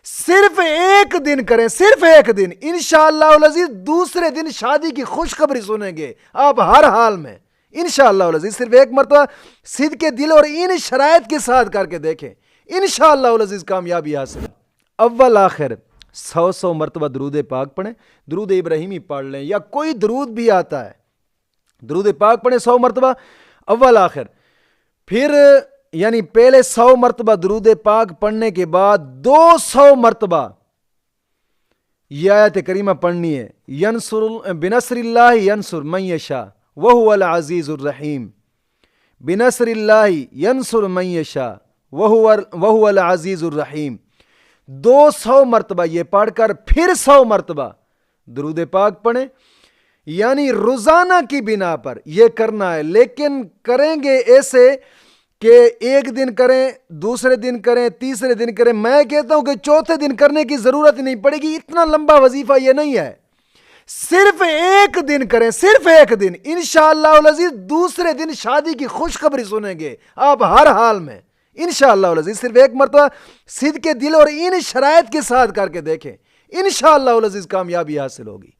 صرف ایک دن کریں، صرف ایک دن، انشاءاللہ العزیز دوسرے دن شادی کی خوشخبری سنیں گے آپ ہر حال میں انشاءاللہ العزیز۔ صرف ایک مرتبہ صدق دل اور ان شرائط کے ساتھ کر کے دیکھیں، انشاءاللہ العزیز کامیابی حاصل ہے۔ اول آخر 100 مرتبہ درود پاک پڑھیں، درود ابراہیمی پڑھ لیں یا کوئی درود بھی آتا ہے، درود پاک پڑھیں 100 مرتبہ اول آخر۔ پھر یعنی پہلے 100 مرتبہ درود پاک پڑھنے کے بعد 200 مرتبہ یہ آیت کریمہ پڑھنی ہے، بنصر اللہ ینصر من یشاء وہو العزیز الرحیم، بنصر اللہ ینصر من یشاء وہو العزیز الرحیم۔ 200 مرتبہ یہ پڑھ کر پھر 100 مرتبہ درود پاک پڑھیں، یعنی روزانہ کی بنا پر یہ کرنا ہے، لیکن کریں گے ایسے کہ ایک دن کریں، دوسرے دن کریں، تیسرے دن کریں، میں کہتا ہوں کہ چوتھے دن کرنے کی ضرورت نہیں پڑے گی، اتنا لمبا وظیفہ یہ نہیں ہے، صرف ایک دن کریں، صرف ایک دن، انشاءاللہ العزیز دوسرے دن شادی کی خوشخبری سنیں گے آپ ہر حال میں انشاءاللہ العزیز۔ صرف ایک مرتبہ صدق دل اور ان شرائط کے ساتھ کر کے دیکھیں، انشاءاللہ العزیز کامیابی حاصل ہوگی۔